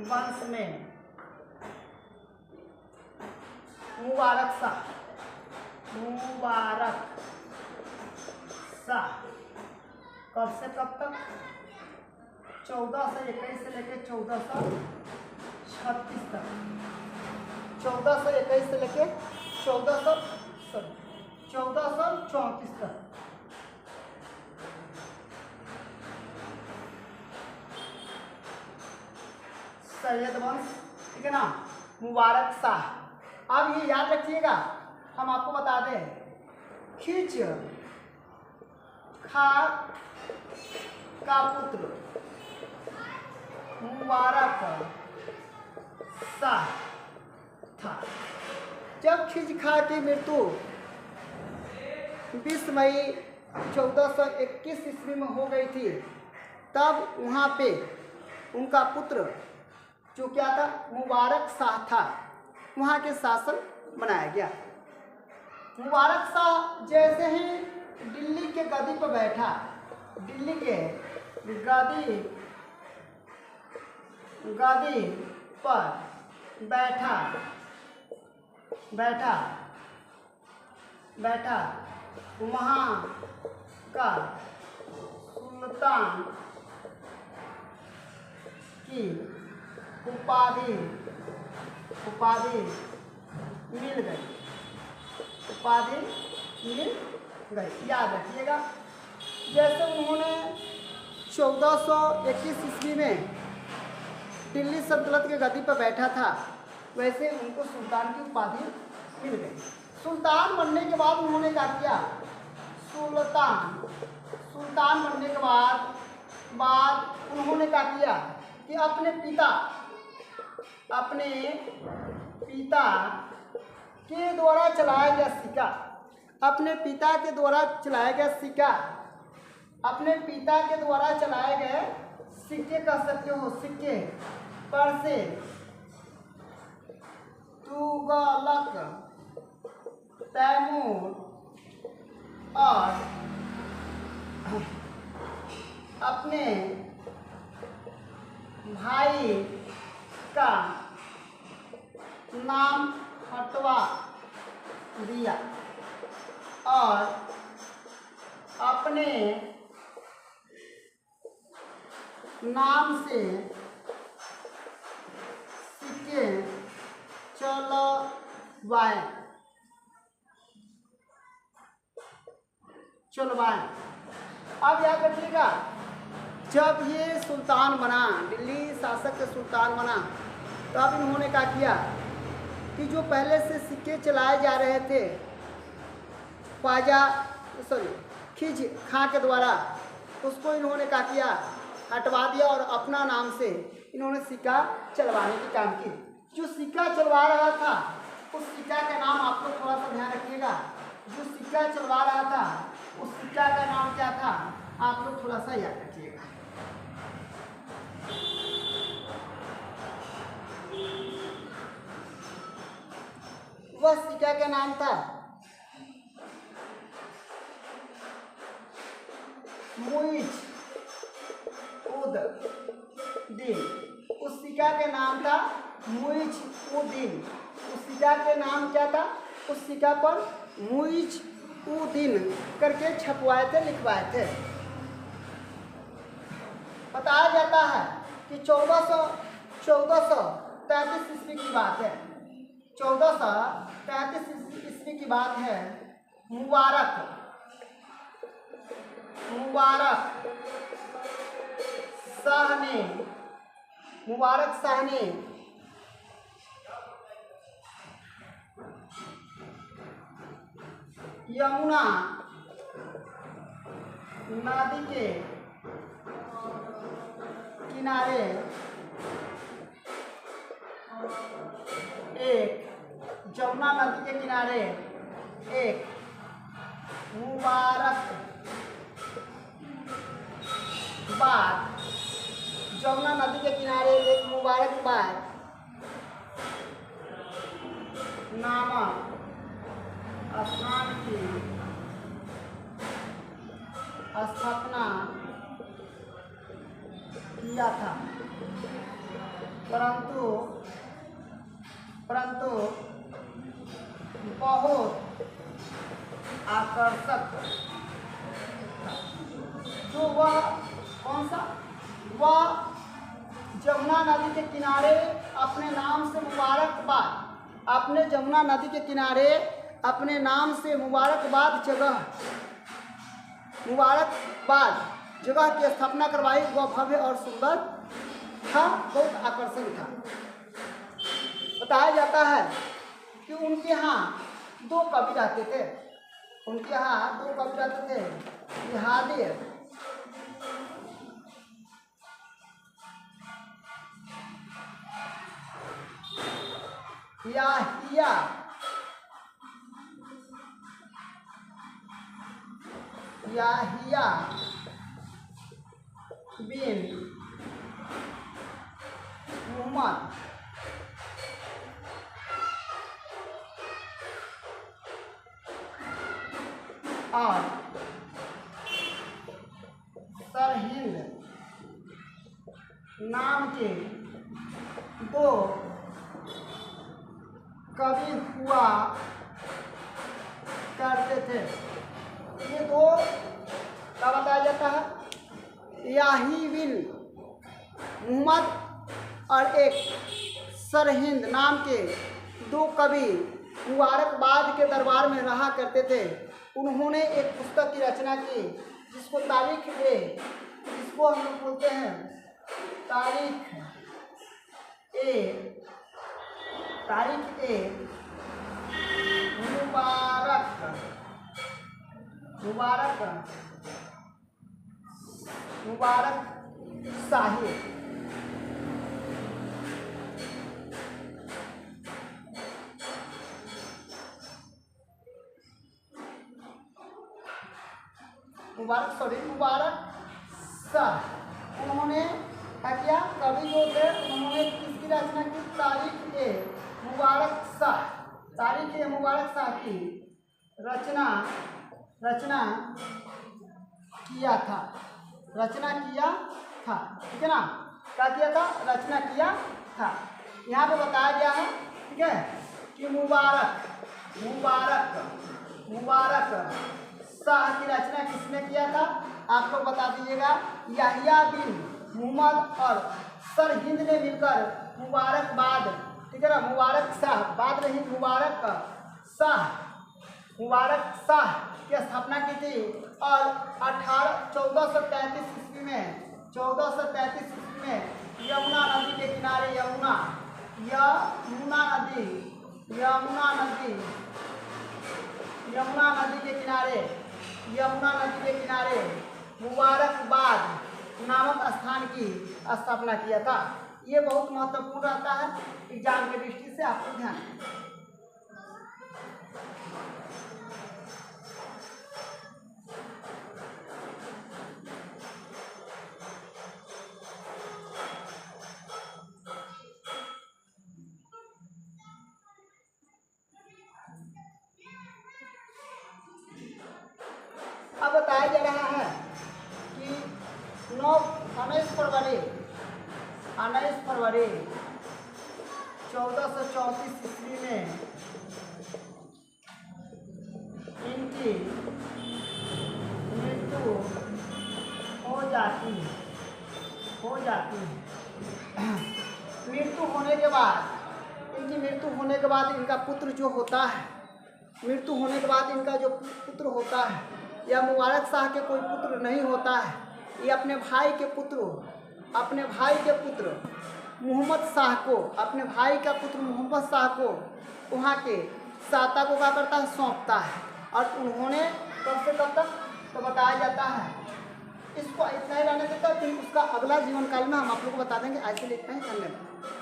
वंश में मुबारक शाह कब से कब तक? 1421 से लेकर 1436 तक। 1421 से लेकर 1434 तक। सैयद वंश, ठीक है ना, मुबारक शाह। अब ये याद रखिएगा, हम आपको बता दें, खिच खां का पुत्र मुबारक शाह था। जब खिच खां की मृत्यु 20 मई 1421 ईस्वी में हो गई थी, तब वहाँ पे उनका पुत्र जो क्या था, मुबारक शाह था, वहाँ के शासन बनाया गया। मुबारक शाह जैसे ही दिल्ली के गद्दी पर बैठा, दिल्ली के गद्दी पर बैठा वहाँ का सुल्तान की उपाधि मिल गई। याद रखिएगा, जैसे उन्होंने 1421 ईस्वी में दिल्ली सल्तनत के गद्दी पर बैठा था, वैसे उनको सुल्तान की उपाधि मिल गई। सुल्तान बनने के बाद उन्होंने क्या किया, सुल्तान बनने के बाद उन्होंने क्या किया कि अपने पिता के द्वारा चलाया गया सिक्का, अपने पिता के द्वारा चलाए गए सिक्के कह सकते हो, सिक्के पर से तुगलक, तैमूर और अपने भाई का नाम हटवा दिया और अपने नाम से सिक्के चलवाए। अब याद रखिएगा, जब ये सुल्तान बना, दिल्ली शासक के सुल्तान बना, तब इन्होंने क्या किया कि जो पहले से सिक्के चलाए जा रहे थे खिच खां के द्वारा, उसको इन्होंने क्या किया, हटवा दिया और अपना नाम से इन्होंने सिक्का चलवाने की काम की। जो सिक्का चलवा रहा था, उस सिक्का का नाम आप लोग थोड़ा सा ध्यान रखिएगा। जो सिक्का चलवा रहा था, उस सिक्का का नाम क्या था, आप लोग थोड़ा सा याद रखिएगा। वह सिक्का का नाम था मुइज़-उद-दीन। उस सिक्का का नाम था मुइज़-उद-दीन। उस सिक्का के नाम क्या था, उस सिक्का पर मुइज़-उद-दीन करके छपवाए थे, लिखवाए थे। बताया जाता है कि 1433 ईस्वी की बात है, 1433 ईस्वी की बात है। मुबारक शाह ने यमुना नदी के किनारे जमुना नदी के किनारे एक मुबारक बाग, जमुना नदी के किनारे एक मुबारक बाग नामक स्थान की स्थापना किया था। परंतु बहुत आकर्षक। जो वह कौन सा, वह जमुना नदी के किनारे अपने नाम से मुबारकबाद, अपने जमुना नदी के किनारे अपने नाम से मुबारकबाद जगह की स्थापना करवाई। वह भव्य और सुंदर था, बहुत आकर्षक था। बताया जाता है कि उनके यहाँ दो कवि रहते थे। उनके यहाँ दो कवि रहते थे, इहादी याहिया बिन मोहम्मद और सरहिंद नाम के दो कवि हुआ करते थे। ये दो क्या बताया जाता है, याही बिन मोहम्मद और एक सरहिंद नाम के दो कवि मुबारकबाद के दरबार में रहा करते थे। उन्होंने एक पुस्तक की रचना की जिसको जिसको हम लोग बोलते हैं तारीख ए मुबारक शाही। मुबारक शाह। उन्होंने क्या किया, कवि जो थे उन्होंने किसकी रचना की, तारीख ए मुबारक शाह की रचना किया था। ठीक है ना, क्या किया था, रचना किया था। यहाँ पे बताया गया है, ठीक है, कि मुबारक शाह की रचना किसने किया था, आप लोग बता दीजिएगा। याहिया बिन मोहम्मद और सरहिंद ने मिलकर मुबारकबाद, ठीक है ना, मुबारक शाह बाद नहीं, मुबारक शाह की स्थापना की थी। और 1433 ईस्वी में यमुना नदी के किनारे यमुना नदी के किनारे मुबारकबाद नामक स्थान की स्थापना किया था। ये बहुत महत्वपूर्ण रहता है एग्जाम के दृष्टि से, आपको ध्यान दें। अब बताया जा रहा है कि 19 फरवरी 1434 ईस्वी में इनकी मृत्यु हो जाती है। मृत्यु होने के बाद इनका पुत्र जो होता है, इनका जो पुत्र होता है, या मुबारक शाह के कोई पुत्र नहीं होता है, ये अपने भाई के पुत्र मोहम्मद शाह को वहाँ के साता को क्या करता है, सौंपता है। और उन्होंने कब से कब तक तो बताया जाता है, इसको इतना ही रहने देता है, फिर उसका अगला जीवन काल में हम आप लोग को बता देंगे। आज के लिए इतना ही, धन्यवाद।